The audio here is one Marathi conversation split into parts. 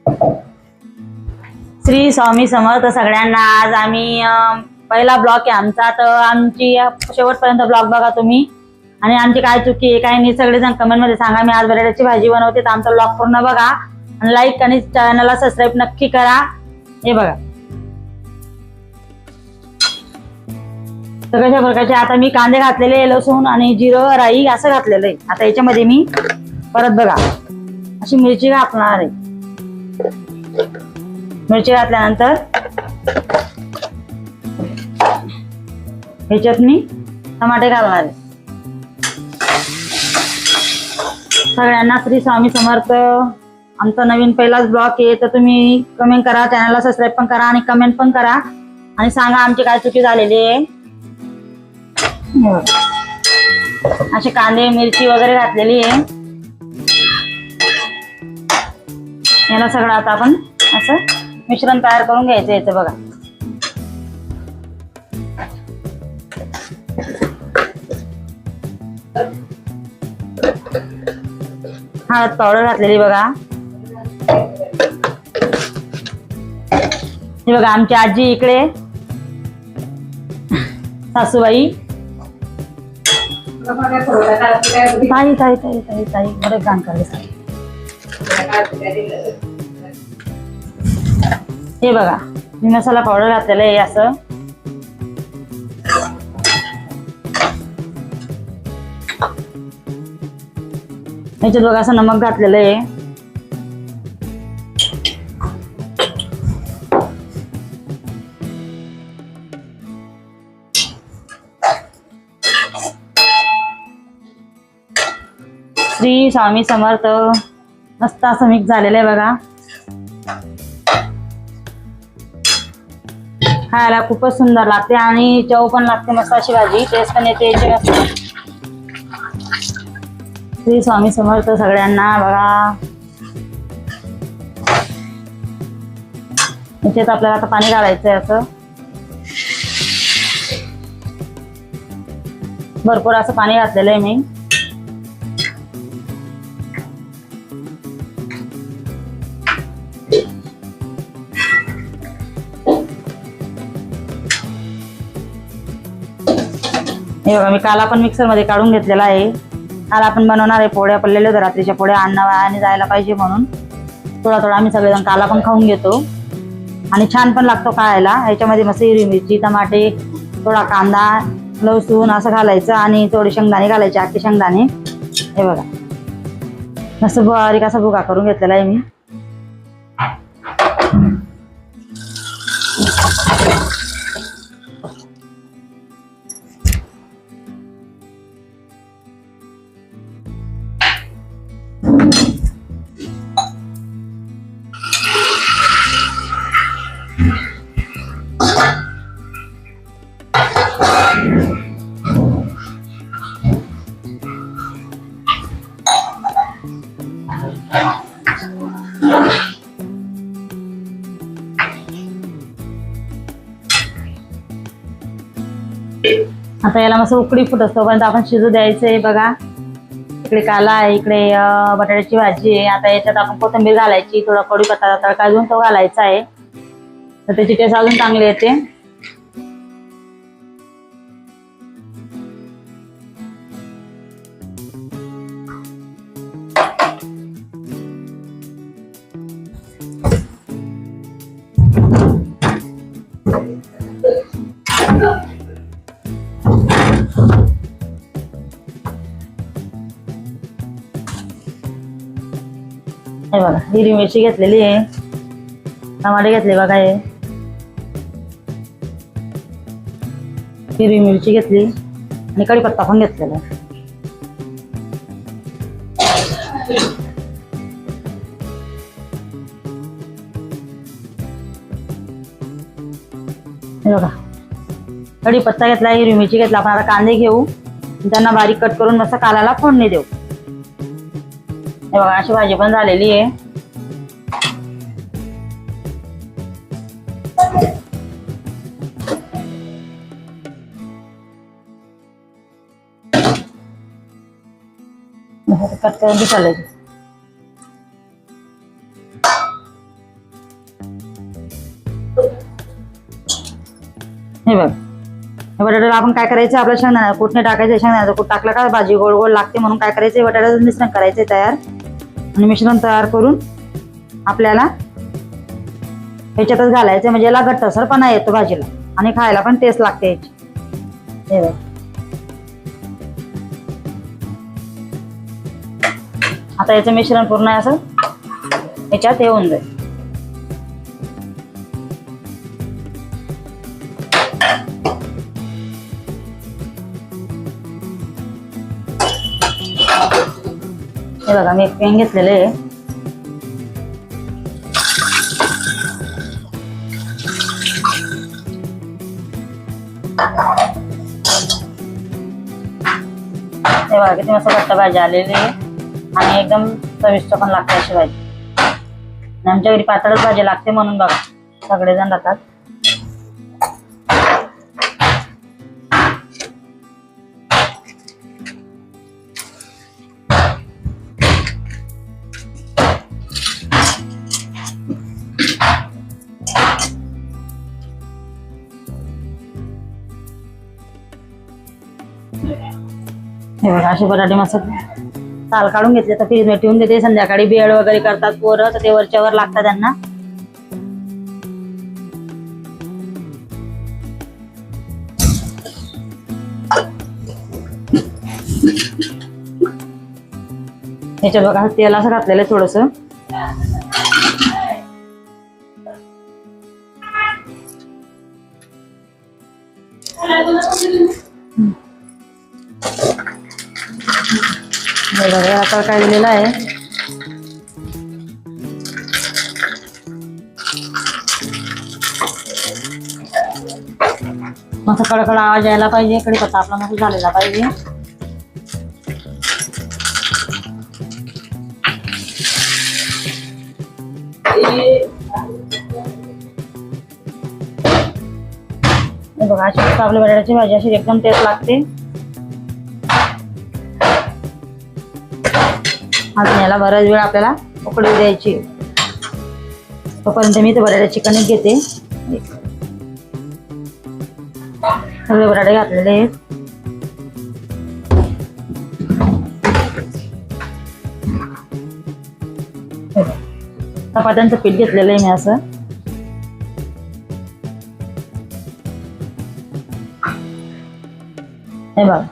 श्री स्वामी समर्थ सगळ्यांना। आज आम्ही पहिला ब्लॉग आहे आमचा, तर आमची शेवटपर्यंत ब्लॉग बघा तुम्ही आणि आमची काय चुकी आहे काय नाही सगळेजण कमेंट मध्ये सांगा। मी आज बटाट्याची भाजी बनवते, तर आमचा ब्लॉग पूर्ण बघा आणि लाईक आणि चॅनलला सबस्क्राईब नक्की करा। हे बघा सगळ्या प्रकारचे आता मी कांदे घातलेले, लसूण आणि जिरं राई असं घातलेलं आहे। आता याच्यामध्ये मी परत बघा अशी मिरची घालणार आहे। मिरची घातल्यानंतर ह्याच्यात मी टमाटे घालणार आहे। सगळ्यांना श्री स्वामी समर्थ। आमचा नवीन पहिलाच ब्लॉग आहे, तर तुम्ही कमेंट करा, चॅनलला सबस्क्राईब पण करा आणि कमेंट पण करा आणि सांगा आमची काय चुकी झालेली आहे। असे कांदे मिरची वगैरे घातलेली आहे। याला सगळं आता आपण असं मिश्रण तयार करून घ्यायचं याचं बघा। हळद पावडर घातलेली बघा। हे बघा आमची आजी इकडे सासूबाई ताई ताई ताई ताई ताई बरं काम करायचं। हे बघा मी मसाला पावडर घातलेला आहे असं। याच्यात बघा असं नमक घातलेलं आहे। श्री स्वामी समर्थ। मस्त असं मिक्स झालेलं आहे बघा। खायला खूपच सुंदर लागते आणि चव पण लागते मस्त अशी भाजी, टेस्ट पण येते याची मस्त। श्री स्वामी समर्थ सगळ्यांना बघा। याच्यात आपल्याला आता पाणी घालायचंय असं भरपूर असं पाणी घातलेलं आहे मी। हे बघा मी काला पण मिक्सर मध्ये काढून घेतलेला आहे। काल आपण बनवणार आहे पोळ्या, पडलेल्या होत्या रात्रीच्या पोळ्या, अन्न वायाने जायला पाहिजे म्हणून थोडा थोडा आम्ही सगळेजण काला पण खाऊन घेतो आणि छान पण लागतो खायला। ह्याच्यामध्ये मस्त हिरवी मिरची, टमाटे, थोडा कांदा, लसूण असं घालायचं आणि थोडे शेंगदाणे घालायचे, आखे शेंगदाणे। हे बघा मस्त बारीक असा भुगा करून घेतलेला आहे मी। आता याला मस्त उकडी फुटत तोपर्यंत आपण शिजू द्यायचंय बघा। इकडे काला आहे, इकडे बटाट्याची भाजी आहे। आता याच्यात आपण कोथिंबीर घालायची, थोडा कढीपत्ता तडका अजून तो घालायचा आहे, तर त्याची टेस्ट अजून चांगली येते। हे बघा हिरवी मिरची घेतलेली आहे, टमाटे घेतले बघा, हे हिरवी मिरची घेतली आणि कढीपत्ता पण घेतलेला आहे। हे बघा कढीपत्ता घेतला, हिरवी मिरची घेतला। आपण आता कांदे घेऊ, त्यांना बारीक कट करून मस्त कालाला फोडणी देऊ। हे बघा अशी भाजी पण झालेली आहे। कट करून चालायचं। हे बघ, हे बटाट्याला आपण काय करायचं, आपल्या शेंगदाणा कुठने टाकायचं, शेंगदाण्याचं कूट टाकलं का भाजी गोड गोड लागते, म्हणून काय करायचं, बटाट्याचं मिश्रण करायचं तयार. आणि मिश्रण तयार करून आपल्याला ह्याच्यातच घालायचं, म्हणजे याला घट्टसरपणा येतो भाजीला आणि खायला पण टेस्ट लागते याची. हे बघ, आता याचं मिश्रण पूर्ण असं याच्यात येऊन जाईल. हे बघा, मी एक पेन घेतलेले आहे. हे बघा, किती मस्त घट्ट भाजी आलेली आहे आणि एकदम चविष्ट पण लागते अशी भाजी. आमच्या घरी पातळच भाजी लागते म्हणून बघा सगळेजण राहतात. हे बघा, असे बटाटे मस्त साल काढून घेतले तर फ्रीज मध्ये ठेवून देते. संध्याकाळी बेड वगैरे करतात पोरं, तर ते वरच्यावर लागतात त्यांना. याच्यात बघा तेल असं घातलेलं आहे थोडस. आता काय दिलेलं आहे, मस्त कडकड आवाज यायला पाहिजे, कढीपत्ता आपला मस्त झालेला पाहिजे. बघा, अशी आपल्या बटाट्याची भाजी अशी एकदम टेस्ट लागते. अजून याला बराच वेळ आपल्याला उकळू द्यायची. तोपर्यंत मी ते बटाट्याची कणिक घेते. सगळे बटाटे घातलेले आहेत. चपात्यांचं पीठ घेतलेलं आहे मी असं. हे बघा,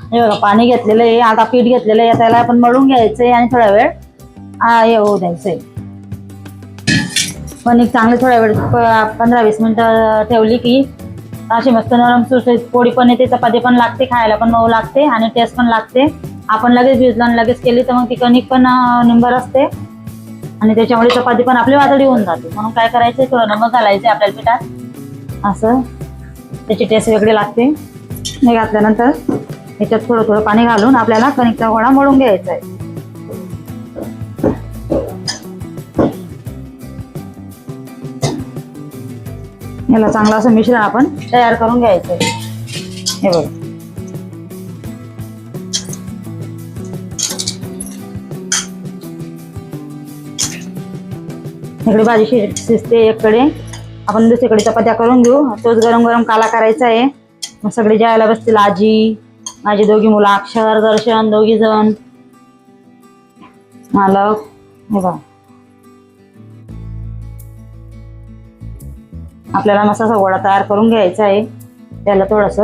हे बघा, पाणी घेतलेलं आहे. आता पीठ घेतलेलं आहे, त्याला आपण मळून घ्यायचंय आणि थोडा वेळ येऊ द्यायचंय. पण एक चांगले थोडा वेळ 15-20 मिनिटं ठेवली की अशी मस्त नरम सुसुशीत पोळी पण येते, चपाती पण लागते, खायला पण मऊ लागते आणि टेस्ट पण लागते. आपण लगेच भिजलं आणि लगेच केली तर मग ती कणिक पण निंबर असते आणि त्याच्यामुळे चपाती पण आपली वादळी होऊन जाते. म्हणून काय करायचं, थोडं नमक घालायचं आपल्याला पिठात, असं त्याची टेस्ट वेगळी लागते. हे घातल्यानंतर ह्याच्यात थोडं थोडं पाणी घालून आपल्याला कणिकचा गोळा मळून घ्यायचा आहे. याला चांगलं असं मिश्रण आपण तयार करून घ्यायचं आहे. हे बघा, इकडे भाजी शिजते, एककडे आपण दुसरीकडे चपात्या करून घेऊ. तोच गरम गरम काला करायचा आहे. मग सगळे जेवायला बसतील. आजी, माझी दोघी मुलं, अक्षर, दर्शन, 2 जण, मालक. हे बघा, आपल्याला मस्त असा गोळा तयार करून घ्यायचा आहे. त्याला थोडस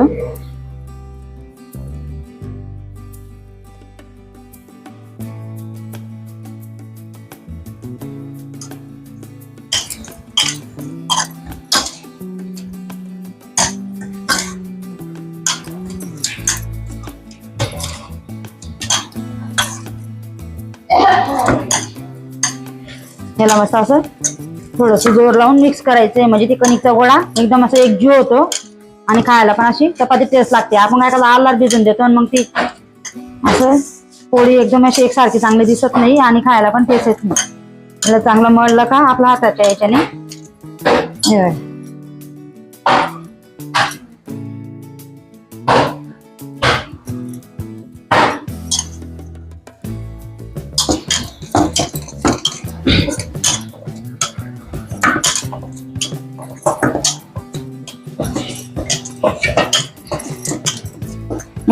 याला मस्त असं थोडस जोर लावून मिक्स करायचंय, म्हणजे ती कणिकचा गोळा एकदम असं एकजीव होतो आणि खायला पण अशी चपाती टेस्ट लागते. आपण काय करतो, आलार भिजून देतो आणि मग ती असं पोळी एकदम अशी एकसारखी चांगली दिसत नाही आणि खायला पण टेस्ट येत नाही. त्याला चांगलं मळलं का आपल्या हाताच्या याच्याने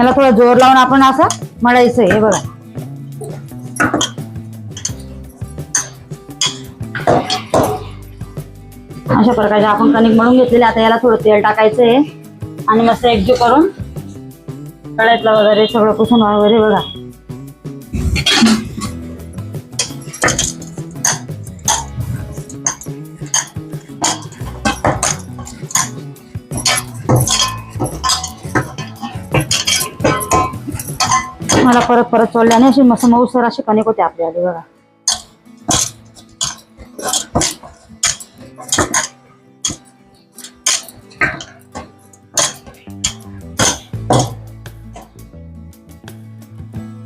याला थोडं जोर लावून आपण असं मळायचं हे बघा. अशा प्रकारे आपण कणिक मळून घेतलेले. आता याला थोडं तेल टाकायचं आहे आणि मस्त एकजीव करून कढईतलं वगैरे सगळं पुसून वगैरे बघा. मला परत परत चोळल्याने अशी मस्त मऊसर अशी कणिक होते आपल्याला बघा.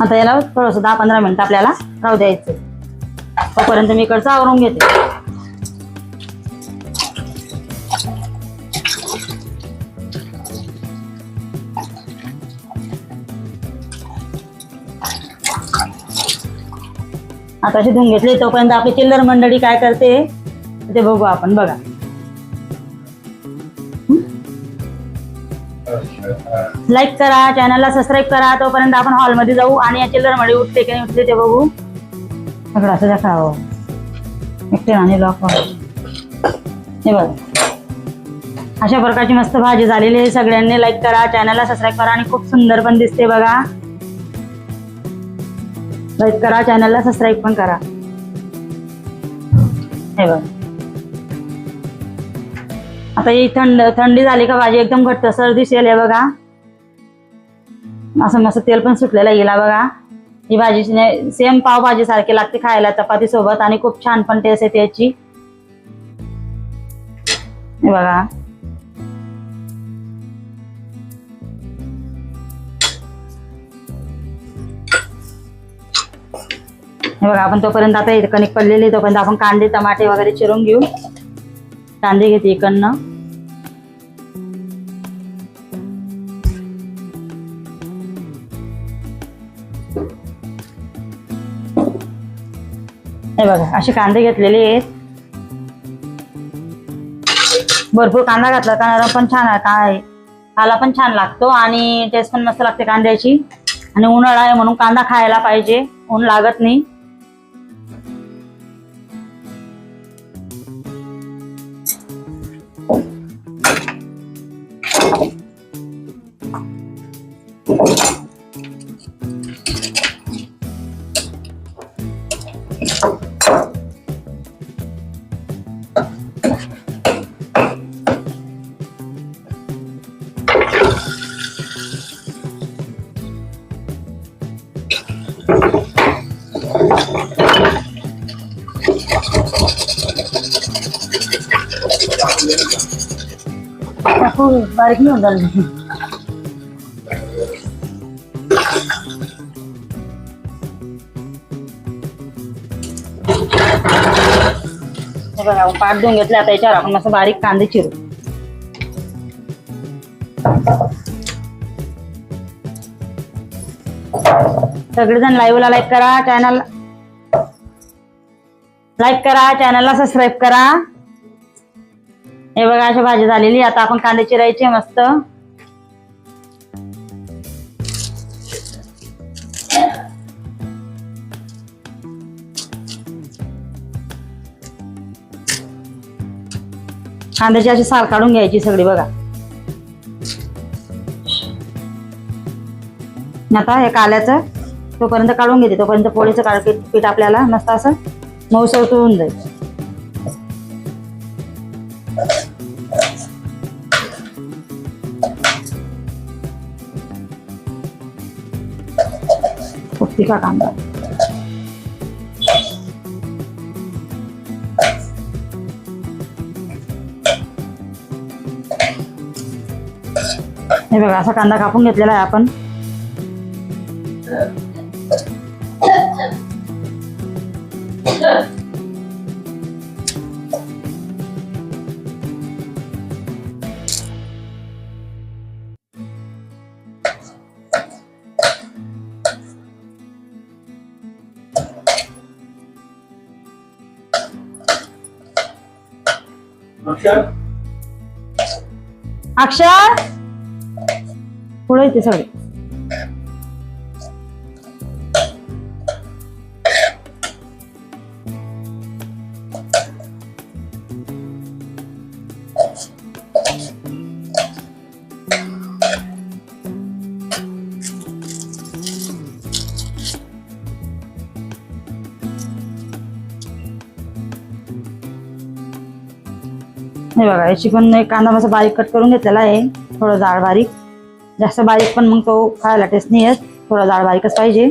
आता याला थोडंसं 10-15 मिनिटं आपल्याला राहू द्यायचं. तोपर्यंत मी इकडचं आवरून घेते. आता अशी धुवून घेतली. तोपर्यंत आपली चिल्लर मंडळी काय करते ते बघू आपण बघा. लाईक करा, चॅनलला सबस्क्राईब करा. तोपर्यंत आपण हॉलमध्ये जाऊ आणि या चिल्लर मंडळी उठते की नाही उठते ते बघू. सगळं असं दाखवावं एकटे आणि लॉक हे बघा. अशा प्रकारची मस्त भाजी झालेली आहे. सगळ्यांनी लाईक करा, चॅनलला सबस्क्राईब करा आणि खूप सुंदर पण दिसते बघा. लाईक करा, चॅनलला सबस्क्राईब पण करा. हे बघ. आता ही थंडी झाली का भाजी एकदम घट्ट सर्दी शेल आहे बघा. असं मस्त तेल पण सुटलेलं गेला बघा. ही भाजी सेम पावभाजी सारखी लागते खायला चपाती सोबत आणि खूप छान पण टेस्ट येते याची. हे बघा. हे बघा आपण तोपर्यंत आता इथे कणिक पडलेली तोपर्यंत आपण कांदे टमाटे वगैरे चिरून घेऊ. कांदे घेते इकडनं. हे बघा असे कांदे घेतलेले आहेत. भरपूर कांदा घातला कारण पण छान आहे. खायला पण छान लागतो आणि टेस्ट पण मस्त लागते कांद्याची. आणि उन्हाळा आहे म्हणून कांदा खायला पाहिजे, ऊन लागत नाही. बारीक नाही होणार. बघा पाट धुवून घेतले. आता याच्यावर आपण मस्त बारीक कांदे चिरू. सगळेजण लाईव्हला लाईक करा, चॅनलला सबस्क्राईब करा. हे बघा अशी भाजी झालेली. आता आपण कांदे चिरायचे मस्त. कांद्याची अशी साल काढून घ्यायची सगळी बघा. आता हे काल्याचं तोपर्यंत काढून घेते. तोपर्यंत पोळीचं पीठ आपल्याला मस्त असं मऊसर होऊन जाईल. खूप तिखा कांदा. हे बघा असा कांदा कापून घेतलेला आहे आपण. अक्षर पुढे येते सगळे. हे बघा, याची पण एक कांदा मस्त बारीक कट करून घेतलेला आहे, थोडं जाड बारीक. जास्त बारीक पण मग तो खायला टेस्ट नाही येत, थोडा जाड बारीकच पाहिजे.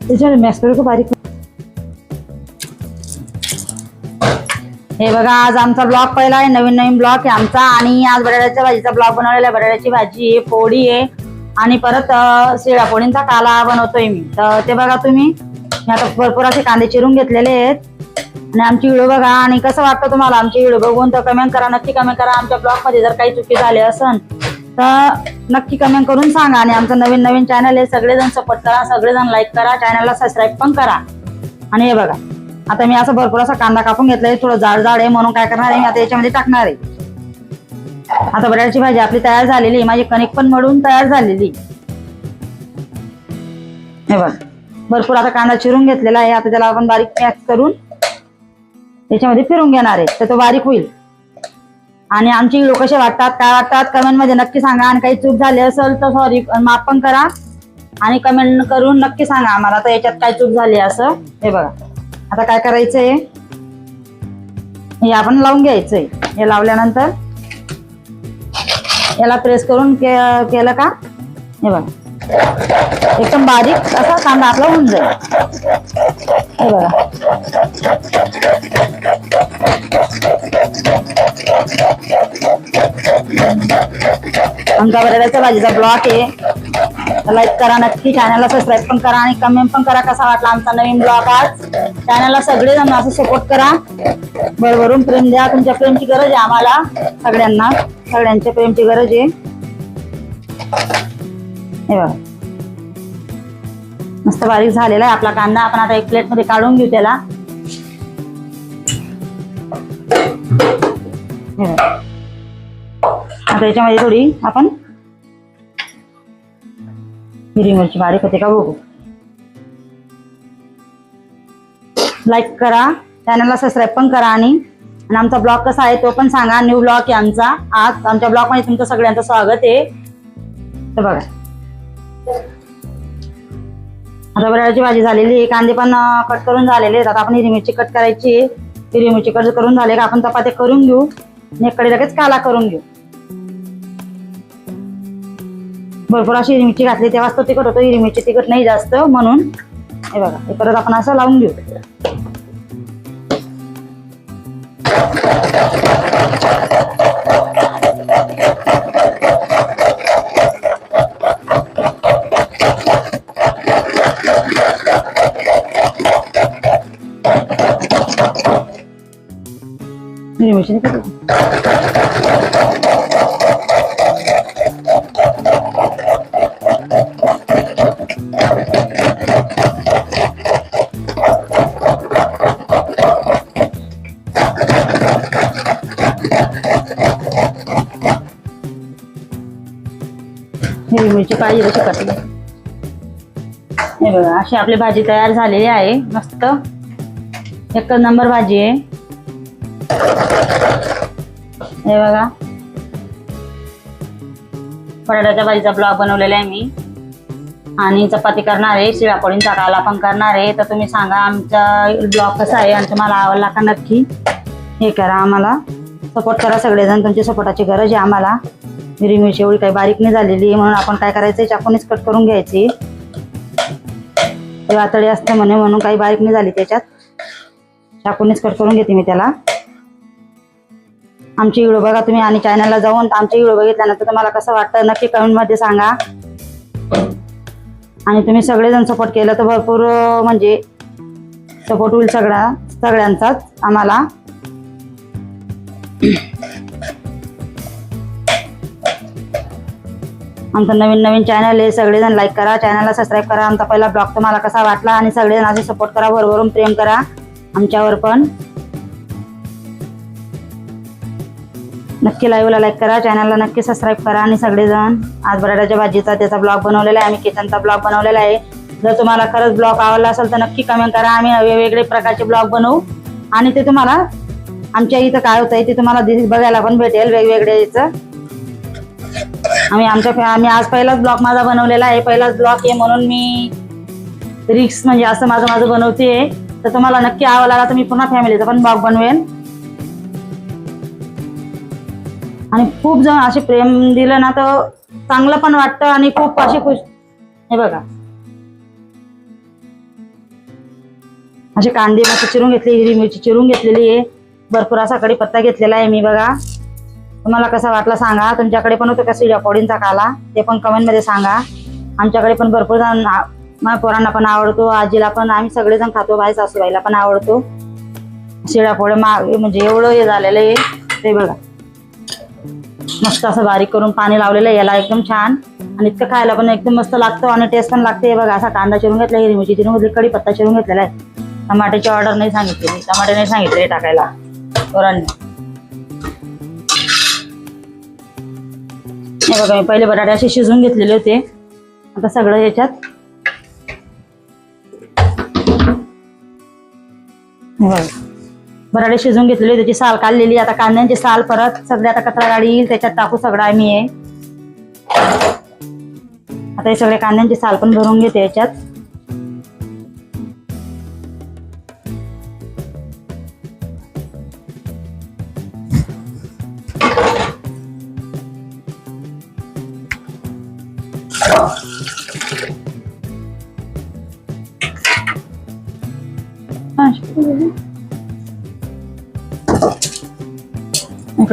त्याच्यावर मॅश करू का बारीक. हे बघा, आज आमचा ब्लॉग पहिला आहे, नवीन नवीन ब्लॉग आहे आमचा. आणि आज बटाट्याच्या भाजीचा ब्लॉग बनवलेला आहे. बटाट्याची भाजी आहे, पोळी आहे आणि परत शिळा पोळींचा काला बनवतोय मी. तर ते बघा तुम्ही, मी आता भरपूर असे कांदे चिरून घेतलेले आहेत. आणि आमची व्हिडिओ बघा, आणि कसं वाटतं तुम्हाला आमची व्हिडिओ बघून तर कमेंट करा, नक्की कमेंट करा. आमच्या ब्लॉग मध्ये जर काही चुकी झाली असेल तर नक्की कमेंट करून सांगा. आणि आमचं नवीन नवीन चॅनल आहे, सगळेजण सपोर्ट करा, सगळेजण लाईक करा, चॅनलला सबस्क्राईब पण करा. आणि हे बघा, आता मी असं भरपूर असा कांदा कापून घेतलाय, थोडं जाड जाड आहे म्हणून काय करणार आहे मी आता याच्यामध्ये टाकणार आहे. आता बटाट्याची भाजी आपली तयार झालेली, माझी कणिक पण मळून तयार झालेली. हे बघ, भरपूर आता कांदा चिरून घेतलेला आहे. आता त्याला आपण बारीक मॅश करून त्याच्यामध्ये फिरून घेणार आहे, तर तो बारीक होईल. आणि आमची व्हिडिओ कसे वाटतात, काय वाटतात कमेंट मध्ये नक्की सांगा. आणि काही चूक झाली असेल तर सॉरी, माफ पण करा आणि कमेंट करून नक्की सांगा आम्हाला तर याच्यात काय चूक झाली असं. हे बघा, आता काय करायचंय, हे आपण लावून घ्यायचंय. हे लावल्यानंतर याला प्रेस करून केलं का, हे बघा एकदम बारीक असा कांदा आपला होऊन जाईल. हे बघा, आमचा बटाट्याच्या भाजीचा ब्लॉग आहे, लाईक करा नक्की, चॅनलला सबस्क्राईब पण करा आणि कमेंट पण करा कसा वाटला आमचा नवीन ब्लॉग. आज चॅनलला सगळेजण असं सपोर्ट करा, भरभरून प्रेम द्या. तुमच्या प्रेमची गरज आहे आम्हाला सगळ्यांना, सगळ्यांच्या प्रेमची गरज आहे. हे बघा, मस्त बारीक झालेला आहे आपला कांदा. आपण आता एक प्लेट मध्ये काढून घेऊ त्याला. आता याच्यामध्ये थोडी आपण हिरवी मिरची बारीक होते का बघू. लाईक करा, चॅनलला सबस्क्राईब पण करा. आणि आमचा ब्लॉग कसा आहे तो पण सांगा. न्यू ब्लॉग आहे आमचा. आज आमच्या ब्लॉग मध्ये तुमचं सगळ्यांचं स्वागत आहे. तर बघा, आता बटाट्याची भाजी झालेली आहे, कांदे पण कट करून झालेले आहेत. आता आपण हिरवी मिरची कट करायची आहे. हिरवी मिरची कट करून झाले का आपण चपात्या करून घेऊ आणि इकडे लगेच काला करून घेऊ. भरपूर अशी हिरवी मिरची घातली तेव्हाच तो तिखट होतो, हिरवी मिरची तिखट नाही जास्त म्हणून. हे बघा, हे परत आपण असं लावून घेऊ. हिरवी मिरची हिरवी मिरची पाहिजे तशी काटली. हे बघा, अशी आपली भाजी तयार झालेली आहे. मस्त एक नंबर भाजी आहे. हे बघा, बटाट्याच्या भाजीचा ब्लॉग बनवलेला आहे मी. आणि चपाती करणार आहे, शिळा पोळींचा काला पण करणार आहे. तर तुम्ही सांगा आमचा ब्लॉग कसा आहे आणि तुम्हाला आवडला का नक्की हे करा. आम्हाला सपोर्ट करा सगळेजण, तुमची सपोर्टाची गरज आहे आम्हाला. हिरवी मिरची एवढी काही बारीक नाही झालेली आहे म्हणून आपण काय करायचं, चाकूनेच कट करून घ्यायची. वातळी असते म्हणून काही बारीक नाही झाली त्याच्यात, चाकूनेच कट करून घेते मी त्याला. आमची व्हिडिओ बघा तुम्ही आणि चॅनलला जाऊन आमची व्हिडिओ बघितल्यानंतर तुम्हाला कसं वाटतं नक्की कमेंट मध्ये सांगा. आणि तुम्ही सगळेजण सपोर्ट केलं तर भरपूर म्हणजे सपोर्ट होईल सगळ्यांचाच आम्हाला. आमचं नवीन नवीन चॅनल आहे, सगळेजण लाईक करा, चॅनलला सबस्क्राईब करा. आमचा पहिला ब्लॉग तुम्हाला कसा वाटला आणि सगळेजण असे सपोर्ट करा, भरभरून प्रेम करा आमच्यावर पण. नक्की लाईव्हला लाईक करा, चॅनलला नक्की सबस्क्राईब करा. आणि सगळेजण आज बटाट्याच्या भाजीचा त्याचा ब्लॉग बनवलेला आहे, आम्ही किचनचा ब्लॉग बनवलेला आहे. जर तुम्हाला खरंच ब्लॉग आवडला असेल तर नक्की कमेंट करा. आम्ही वेगवेगळे प्रकारचे ब्लॉग बनवू आणि ते तुम्हाला आमच्या इथं काय होतंय ते तुम्हाला बघायला पण भेटेल वेगवेगळे याचं. आम्ही आज पहिलाच ब्लॉग माझा बनवलेला आहे, पहिलाच ब्लॉग आहे म्हणून मी रिक्स म्हणजे असं माझं बनवते. तर तुम्हाला नक्की आवडला तर मी पुन्हा फॅमिलीचा पण ब्लॉग बनवेन. आणि खूप जण असे प्रेम दिलं ना तर चांगलं पण वाटतं आणि खूप अशी खुश. हे बघा असे कांदे मस्त चिरून घेतले, हिरवी मिरची चिरून घेतलेली आहे, भरपूर असा कढीपत्ता घेतलेला आहे मी. बघा तुम्हाला कसा वाटला सांगा. तुमच्याकडे पण होतो का सिड्या पोळींचा काला ते पण कमेंट मध्ये सांगा. आमच्याकडे पण भरपूर जण, माझ्या पोरांना पण आवडतो, आजीला पण, आम्ही सगळेजण खातो, बाई सासूबाईला पण आवडतो शिळ्या पोळ्या. म्हणजे एवढं हे झालेलं आहे ते बघा. मस्त असं बारीक करून पाणी लावलेलं आहे याला, एकदम छान आणि इतकं खायला पण एकदम मस्त लागतो आणि टेस्ट पण लागते. हे बघा असा कांदा चिरून घेतला, हिरवी मिरची चिरून घेतली, कढीपत्ता चिरून घेतलेला आहे. टमाट्याची ऑर्डर नाही सांगितली, टमाटे नाही सांगितले टाकायला पोरांनी. हे बघा मी पहिले बटाटे असे शिजवून घेतलेले होते. आता सगळं याच्यात बटाटे शिजवून घेतलेले, त्याची साल काढलेली. आता कांद्यांची साल परत सगळे आता कचरा गाडी येईल त्याच्यात टाकू सगळं आम्ही हे. आता हे सगळे कांद्यांची साल पण भरून घेते याच्यात.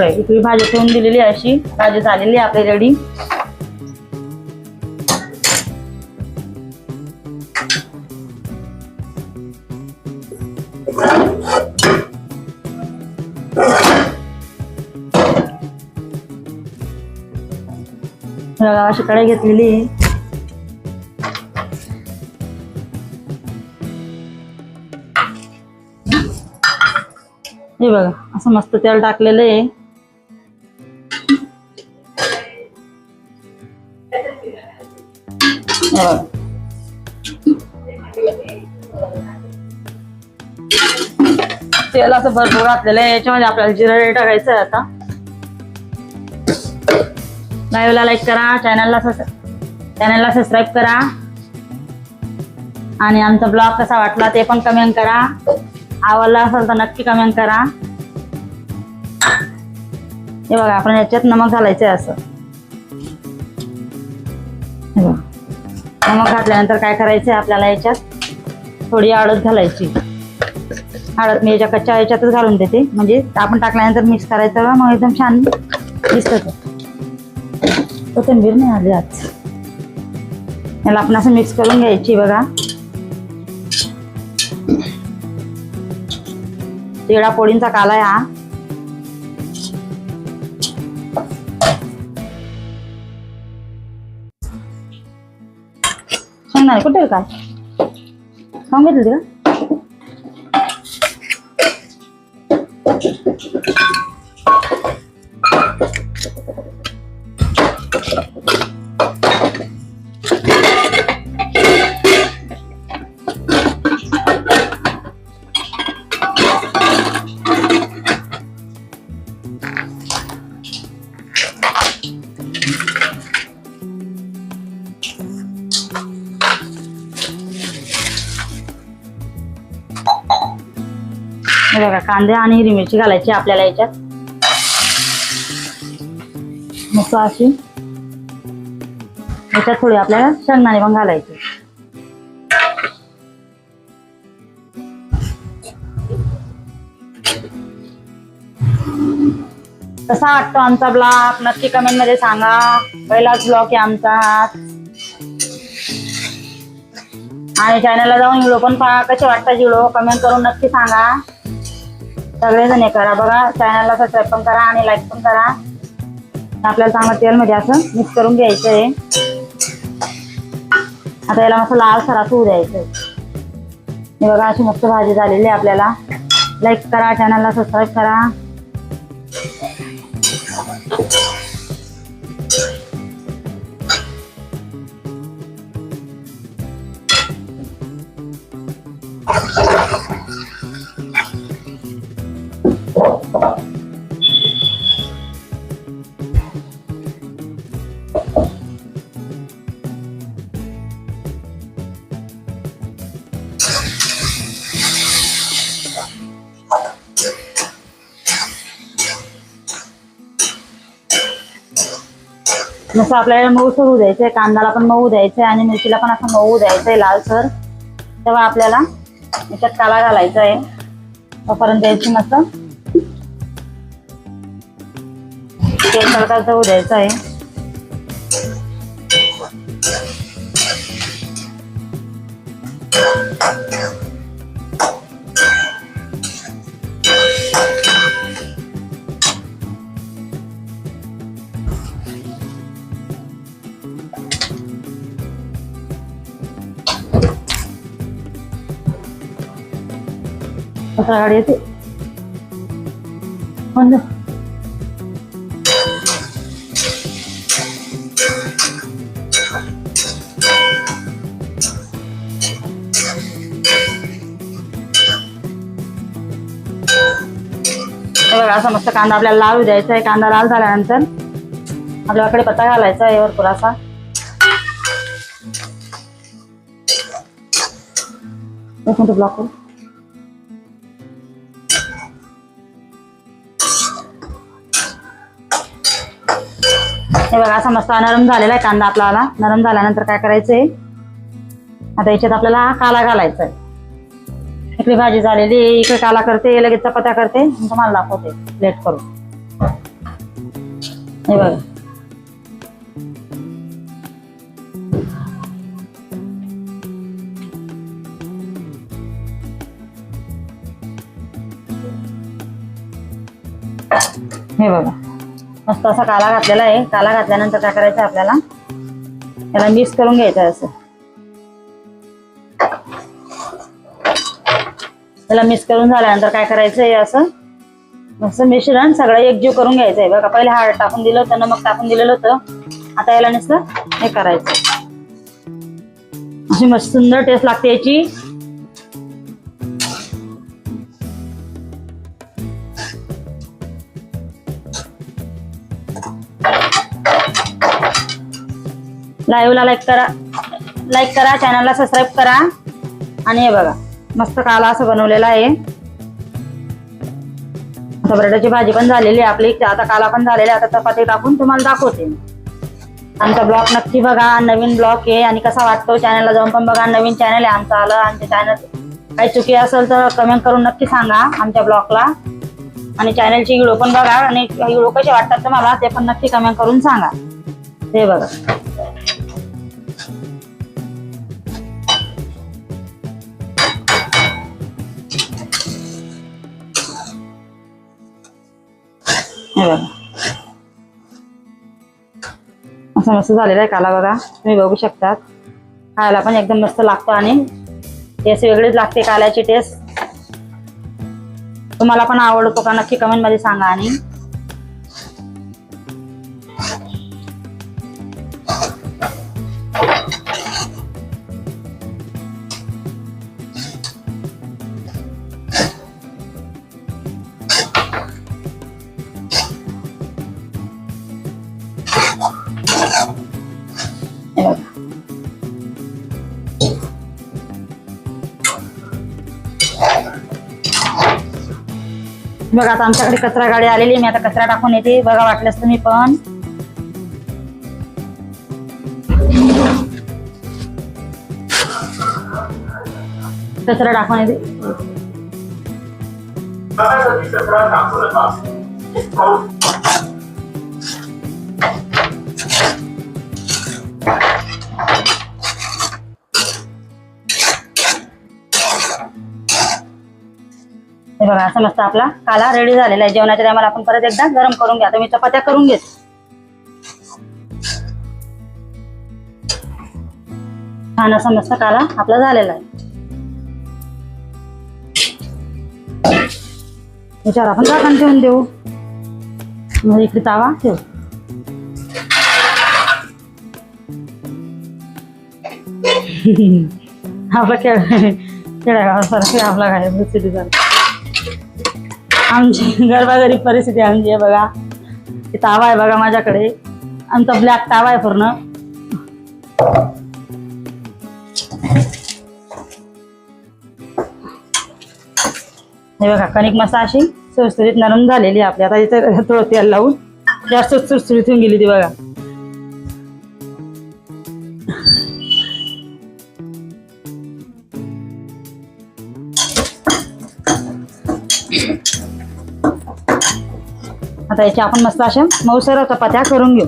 इकडे भाजी ठेवून दिलेली अशी, भाजी झालेली आपली रेडी. अशी कढई घेतलेली आहे. हे बघा असं मस्त तेल टाकलेलं आहे. तेल असं भरपूर घातलेलं आहे. याच्यामध्ये आपल्याला जिरं टाकायचं आहे. आता लाईव्हला लाईक करा, चॅनलला सबस्क्राईब करा आणि आमचा ब्लॉग कसा वाटला ते पण कमेंट करा. आवडला असेल तर नक्की कमेंट करा. हे बघा आपण याच्यात नमक घालायचं आहे असं. हे बघा नमक घातल्यानंतर काय करायचंय आपल्याला याच्यात थोडी हळद घालायची. हळद मी याच्या कच्च्या याच्यातच घालून देते, म्हणजे आपण टाकल्यानंतर मिक्स करायचं मग एकदम छान दिसतं. कोथिंबीर नाही आली आज. याला आपण असं मिक्स करून घ्यायची. बघा तिळा पोळींचा काला आहे हा. सांगणार कुठे काय खाऊन घेतलं का? बघा कांदे आणि हिरवी मिरची घालायची आपल्याला याच्यात. मस्त अशी याच्यात थोडी आपल्याला शेंगदाणे पण घालायचे. कसा वाटतो आमचा ब्लॉग नक्की कमेंट मध्ये सांगा. पहिलाच ब्लॉग आहे आमचा आणि चॅनलला जाऊन व्हिडिओ पण पहा. कसे वाटतात व्हिडिओ कमेंट करून नक्की सांगा. सगळेजण हे करा. बघा चॅनलला सबस्क्राईब पण करा आणि लाईक पण करा. आपल्याला चांगलं तेलमध्ये असं मिक्स करून घ्यायचं आहे. आता याला मस्त लाल सरास होऊ द्यायचं. हे बघा अशी मस्त भाजी झालेली आहे. आपल्याला लाईक करा, चॅनलला सबस्क्राईब करा. जसं आपल्याला मऊसर होऊ द्यायचंय, कांद्याला पण मऊ द्यायचंय आणि मिरचीला पण असं मऊ द्यायचंय लालसर. तेव्हा आपल्याला याच्यात काला घालायचा आहे. तोपर्यंत द्यायची मस्त तेल तडकाचं होऊ द्यायचं आहे. गाडी येते बंद. बघा असा मस्त कांदा आपल्याला लाल द्यायचा आहे. कांदा लाल झाल्यानंतर आपल्याकडे पत्ता घालायचा आहे वर थोडासा. एक मिनिट ब्लॉक करू. हे बघा असा मस्त नरम झालेला आहे कांदा आपल्याला. नरम झाल्यानंतर काय करायचंय, आता याच्यात आपल्याला काला घालायचा आहे. इकडे भाजी झालेली, इकडे काला करते, लगेच चपात्या करते, तुम्हाला दाखवते प्लेट करून. हे बघा हे बघा मस्त असा काला घातलेला आहे. काला घातल्यानंतर काय करायचं आपल्याला, याला मिक्स करून घ्यायचं असं. त्याला मिक्स करून झाल्यानंतर काय करायचंय, असं मस्त मिश्रण सगळं एकजीव करून घ्यायचंय. बघा पहिले हळद टाकून दिलं होतं, नमक टाकून दिलेलं होतं. आता याला नुसतं हे करायचं. अशी मस्त सुंदर टेस्ट लागते याची. लाईव्हला लाईक करा, चॅनलला सबस्क्राईब करा. आणि हे बघा मस्त काला असं बनवलेला आहे. आता बटाट्याची भाजी पण झालेली आहे आपली. आता काला पण झालेला आहे. आता चपाती टाकून तुम्हाला दाखवते. आमचा ब्लॉग नक्की बघा, नवीन ब्लॉग आहे. आणि कसा वाटतो चॅनलला जाऊन पण बघा. नवीन चॅनल आहे आमचं आलं. आमच्या चॅनल काही चुकी असेल तर कमेंट करून नक्की सांगा आमच्या ब्लॉगला. आणि चॅनलची व्हिडिओ पण बघा. आणि व्हिडिओ कसे वाटतात तुम्हाला ते पण नक्की कमेंट करून सांगा. ते बघा असं मस्त झालेला आहे काला. बघा तुम्ही बघू शकता. खायला पण एकदम मस्त लागतो आणि टेस्ट वेगळीच लागते काल्याची टेस्ट. तुम्हाला पण आवडतो का नक्की कमेंट मध्ये सांगा. आणि बघा आता आमच्याकडे कचरा गाडी आलेली. मी आता कचरा टाकून येते. बघा वाटलंच तुम्ही पण. कचरा टाकून येते. हे बघा असं मस्त आपला काला रेडी झालेला आहे. जेवणाच्या टायमाला आपण परत एकदा गरम करून घ्या. मी चपात्या करून घेते. छान असा मस्त काला आपला झालेला आहे. याच्यावर आपण झाकण ठेवून देऊ. इकडे तावा ठेवू. आपला खेडेगावासारखं आपला काय सिटी झाला. आमची गरबागरीब परिस्थिती आमची आहे बघा. ते तावा आहे बघा माझ्याकडे, आमचा ब्लॅक तावा आहे पूर्ण. हे बघा कणिक मस्त अशी सुरसुरीत नरम झालेली आपली. आता इथे थोडं तेल लावून जास्त सुरसुरीत होऊन गेली ती बघा. आता याची आपण मस्त अशा मऊसर चपात्या करून घेऊ.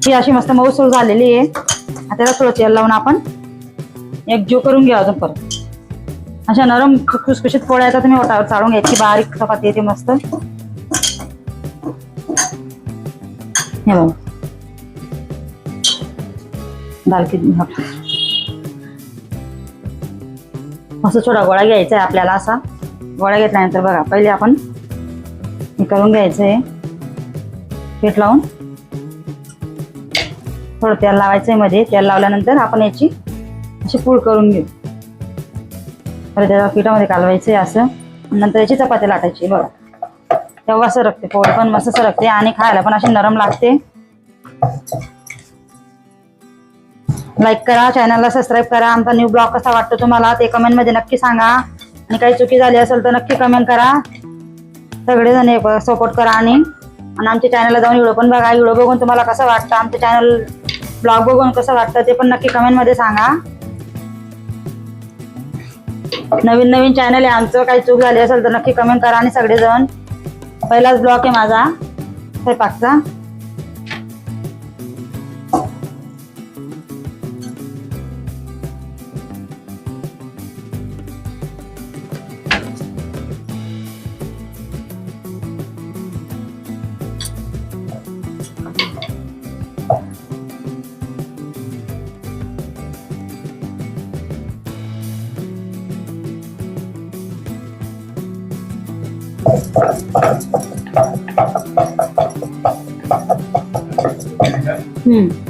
ही अशी मस्त मऊसर झालेली आहे. आता त्याला थोडं तेल लावून आपण एकजीव करून घेऊ. अजून परत अशा नरम खुसखुशीत पोळ्या येतात. तुम्ही ओटावर चाळून घ्यायची. बारीक चपाती येते मस्त. हे बघा दालकी मस्त छोटा गोळा घ्यायचा आहे आपल्याला. असा गोळा घेतल्यानंतर बघा पहिले आपण हे करून घ्यायचं आहे. पीठ लावून थोडं तेल लावायचं आहे मध्ये. तेल लावल्यानंतर आपण याची अशी पूड करून घेऊ. परत त्याला पिठामध्ये कालवायचं आहे असं. नंतर याची चपाती लाटायची बघा. तेव्हा सरकते पोळी पण मस्त सरकते आणि खायला पण अशी नरम लागते. लाईक करा, चॅनलला सबस्क्राईब करा. आमचा न्यू ब्लॉग कसा वाटतो तुम्हाला ते कमेंटमध्ये नक्की सांगा. आणि काही चुकी झाली असेल तर नक्की कमेंट करा. सगळेजण सपोर्ट करा. आणि आमच्या चॅनलला जाऊन व्हिडिओ पण बघा. व्हिडिओ बघून तुम्हाला कसं वाटतं, आमचं चॅनल ब्लॉग बघून कसं वाटतं ते पण नक्की कमेंटमध्ये सांगा. नवीन नवीन चॅनल आहे आमचं. काही चूक झाली असेल तर नक्की कमेंट करा. आणि सगळेजण पहिलाच ब्लॉग आहे माझा स्वयंपाकचा.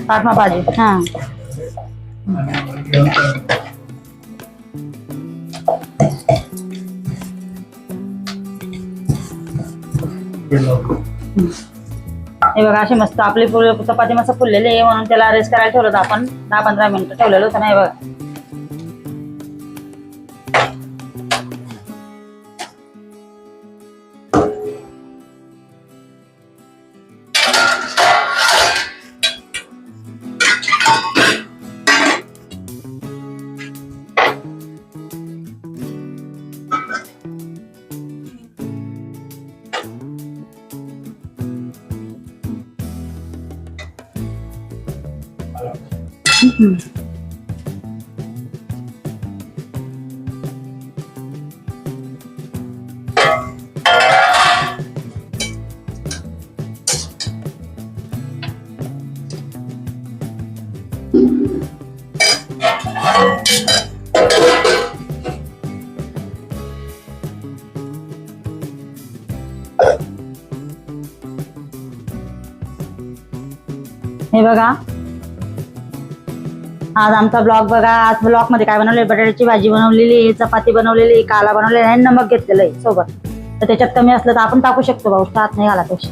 पाठमा भाजी. हा हे बघा अशी मस्त आपली चपाती मस्त फुललेली आहे. म्हणून त्याला रेस्ट करायला ठेवलं होतं आपण. 10-15 मिनिटं ठेवलेलं होतं. नाही बघा हे बघा आज आमचा ब्लॉग बघा. आज ब्लॉग मध्ये काय बनवले, बटाट्याची भाजी बनवलेली आहे, चपाती बनवलेली आहे, काला बनवलेला आहे, नमक घेतलेलं आहे सोबत. तर त्याच्यात कमी असलं तर आपण टाकू शकतो भाऊ, हात नाही घाला पेक्षा.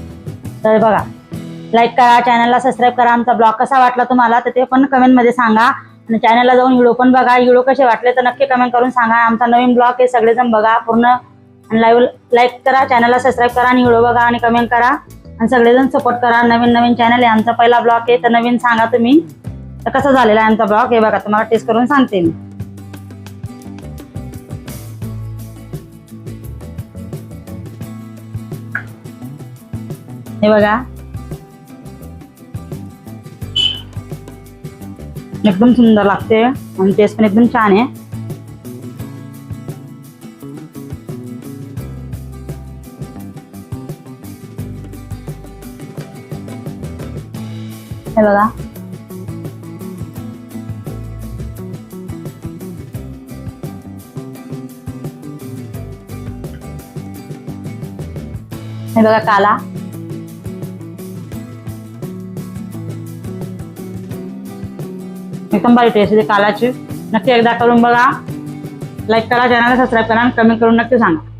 तर बघा लाईक करा, चॅनलला सबस्क्राईब करा. आमचा ब्लॉग कसा वाटला तुम्हाला तर ते पण कमेंट मध्ये सांगा. आणि चॅनलला जाऊन व्हिडिओ पण बघा. व्हिडिओ कसे वाटले तर नक्की कमेंट करून सांगा. आमचा नवीन ब्लॉग आहे, सगळेजण बघा पूर्ण. आणि लाईक करा, चॅनलला सबस्क्राईब करा आणि व्हिडिओ बघा आणि कमेंट करा. आणि सगळेजण सपोर्ट करा. नवीन नवीन चॅनल आहे आमचा, पहिला ब्लॉग आहे तर नवीन सांगा तुम्ही तर कसा झालेला आहे आमचा ब्लॉग. हे बघा तुम्हाला टेस्ट करून सांगते मी. हे बघा एकदम सुंदर लागते आणि टेस्ट पण एकदम छान आहे. हे बघा हे बघा काला. एकदम भारी टेस्ट आहे कालाची. नक्की एकदा करून बघा. लाईक करा, चॅनलला सबस्क्राईब करा आणि कमेंट करून नक्की सांगा.